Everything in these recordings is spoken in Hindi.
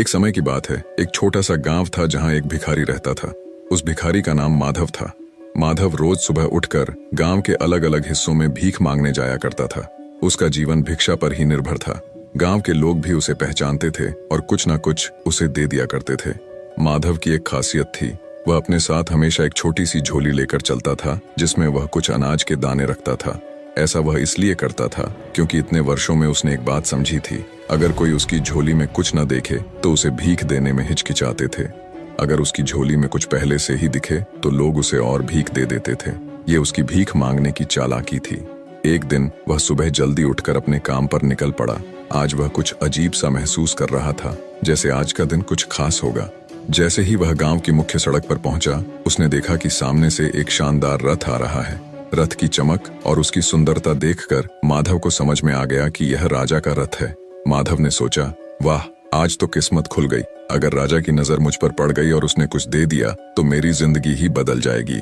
एक समय की बात है। एक छोटा सा गांव था जहां एक भिखारी रहता था। उस भिखारी का नाम माधव था। माधव रोज सुबह उठकर गांव के अलग अलग हिस्सों में भीख मांगने जाया करता था। उसका जीवन भिक्षा पर ही निर्भर था। गांव के लोग भी उसे पहचानते थे और कुछ ना कुछ उसे दे दिया करते थे। माधव की एक खासियत थी, वह अपने साथ हमेशा एक छोटी सी झोली लेकर चलता था जिसमें वह कुछ अनाज के दाने रखता था। ऐसा वह इसलिए करता था क्योंकि इतने वर्षों में उसने एक बात समझी थी, अगर कोई उसकी झोली में कुछ न देखे तो उसे भीख देने में हिचकिचाते थे। अगर उसकी झोली में कुछ पहले से ही दिखे तो लोग उसे और भीख दे देते थे। ये उसकी भीख मांगने की चालाकी थी। एक दिन वह सुबह जल्दी उठकर अपने काम पर निकल पड़ा। आज वह कुछ अजीब सा महसूस कर रहा था, जैसे आज का दिन कुछ खास होगा। जैसे ही वह गांव की मुख्य सड़क पर पहुंचा, उसने देखा कि सामने से एक शानदार रथ आ रहा है। रथ की चमक और उसकी सुंदरता देखकर माधव को समझ में आ गया कि यह राजा का रथ है। माधव ने सोचा, वाह, आज तो किस्मत खुल गई। अगर राजा की नजर मुझ पर पड़ गई और उसने कुछ दे दिया तो मेरी जिंदगी ही बदल जाएगी।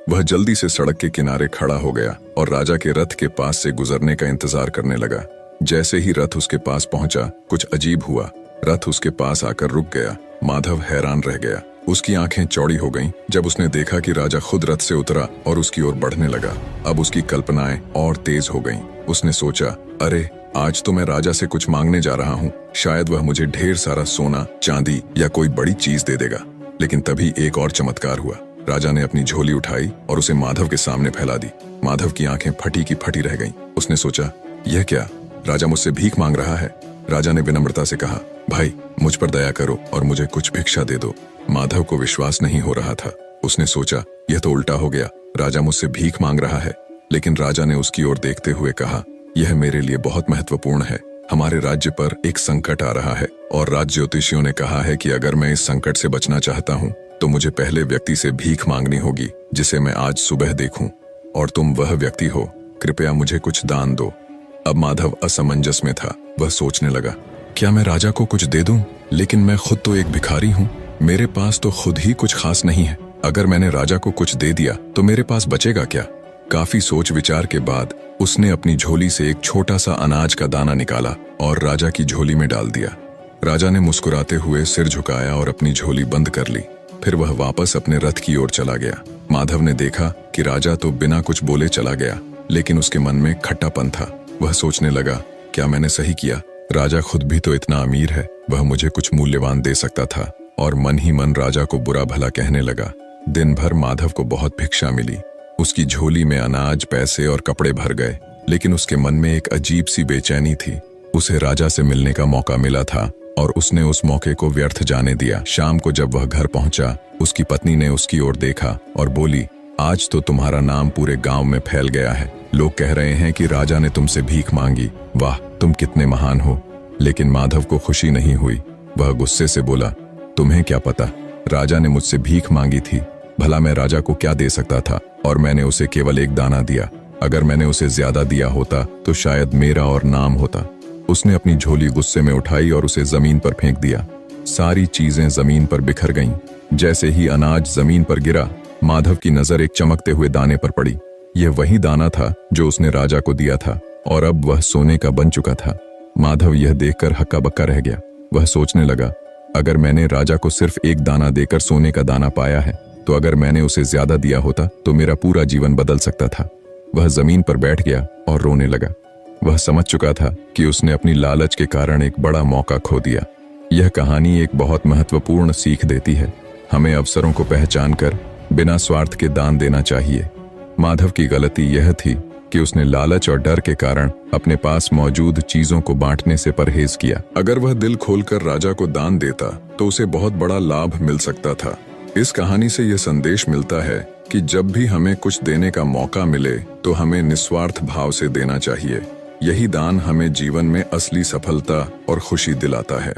वह जल्दी से सड़क के किनारे खड़ा हो गया और राजा के रथ के पास से गुजरने का इंतजार करने लगा। जैसे ही रथ उसके पास पहुंचा, कुछ अजीब हुआ। रथ उसके पास आकर रुक गया। माधव हैरान रह गया। उसकी आंखें चौड़ी हो गईं जब उसने देखा कि राजा खुद रथ से उतरा और उसकी ओर बढ़ने लगा। अब उसकी कल्पनाएं और तेज हो गईं। उसने सोचा, अरे, आज तो मैं राजा से कुछ मांगने जा रहा हूँ। शायद वह मुझे ढेर सारा सोना, चांदी या कोई बड़ी चीज दे देगा। लेकिन तभी एक और चमत्कार हुआ। राजा ने अपनी झोली उठाई और उसे माधव के सामने फैला दी। माधव की आंखें फटी की फटी रह गईं। उसने सोचा, यह क्या? राजा मुझसे भीख मांग रहा है। राजा ने विनम्रता से कहा, भाई, मुझ पर दया करो और मुझे कुछ भिक्षा दे दो। माधव को विश्वास नहीं हो रहा था। उसने सोचा, यह तो उल्टा हो गया। राजा मुझसे भीख मांग रहा है। लेकिन राजा ने उसकी ओर देखते हुए कहा, यह मेरे लिए बहुत महत्वपूर्ण है। हमारे राज्य पर एक संकट आ रहा है और राज ज्योतिषियों ने कहा है कि अगर मैं इस संकट से बचना चाहता हूँ तो मुझे पहले व्यक्ति से भीख मांगनी होगी जिसे मैं आज सुबह देखूं, और तुम वह व्यक्ति हो। कृपया मुझे कुछ दान दो। अब माधव असमंजस में था। वह सोचने लगा, क्या मैं राजा को कुछ दे दूं? लेकिन मैं खुद तो एक भिखारी हूँ। मेरे पास तो खुद ही कुछ खास नहीं है। अगर मैंने राजा को कुछ दे दिया तो मेरे पास बचेगा क्या? काफी सोच विचार के बाद उसने अपनी झोली से एक छोटा सा अनाज का दाना निकाला और राजा की झोली में डाल दिया। राजा ने मुस्कुराते हुए सिर झुकाया और अपनी झोली बंद कर ली। फिर वह वापस अपने रथ की ओर चला गया। माधव ने देखा कि राजा तो बिना कुछ बोले चला गया, लेकिन उसके मन में खट्टापन था। वह सोचने लगा, क्या मैंने सही किया? राजा खुद भी तो इतना अमीर है, वह मुझे कुछ मूल्यवान दे सकता था। और मन ही मन राजा को बुरा भला कहने लगा। दिन भर माधव को बहुत भिक्षा मिली। उसकी झोली में अनाज, पैसे और कपड़े भर गए, लेकिन उसके मन में एक अजीब सी बेचैनी थी। उसे राजा से मिलने का मौका मिला था और उसने उस मौके को व्यर्थ जाने दिया। शाम को जब वह घर पहुंचा, उसकी पत्नी ने उसकी ओर देखा और बोली, आज तो तुम्हारा नाम पूरे गांव में फैल गया है। लोग कह रहे हैं कि राजा ने तुमसे भीख मांगी। वाह, तुम कितने महान हो। लेकिन माधव को खुशी नहीं हुई। वह गुस्से से बोला, तुम्हें क्या पता, राजा ने मुझसे भीख मांगी थी। भला मैं राजा को क्या दे सकता था? और मैंने उसे केवल एक दाना दिया। अगर मैंने उसे ज्यादा दिया होता तो शायद मेरा और नाम होता। उसने अपनी झोली गुस्से में उठाई और उसे जमीन पर फेंक दिया। सारी चीजें जमीन पर बिखर गईं। जैसे ही अनाज जमीन पर गिरा, माधव की नजर एक चमकते हुए दाने पर पड़ी। यह वही दाना था जो उसने राजा को दिया था और अब वह सोने का बन चुका था। माधव यह देखकर हक्का बक्का रह गया। वह सोचने लगा, अगर मैंने राजा को सिर्फ एक दाना देकर सोने का दाना पाया है, तो अगर मैंने उसे ज्यादा दिया होता तो मेरा पूरा जीवन बदल सकता था। वह जमीन पर बैठ गया और रोने लगा। वह समझ चुका था कि उसने अपनी लालच के कारण एक बड़ा मौका खो दिया। यह कहानी एक बहुत महत्वपूर्ण सीख देती है। हमें अवसरों को पहचान कर बिना स्वार्थ के दान देना चाहिए। माधव की गलती यह थी कि उसने लालच और डर के कारण अपने पास मौजूद चीजों को बांटने से परहेज किया। अगर वह दिल खोलकर राजा को दान देता तो उसे बहुत बड़ा लाभ मिल सकता था। इस कहानी से यह संदेश मिलता है कि जब भी हमें कुछ देने का मौका मिले तो हमें निस्वार्थ भाव से देना चाहिए। यही दान हमें जीवन में असली सफलता और खुशी दिलाता है।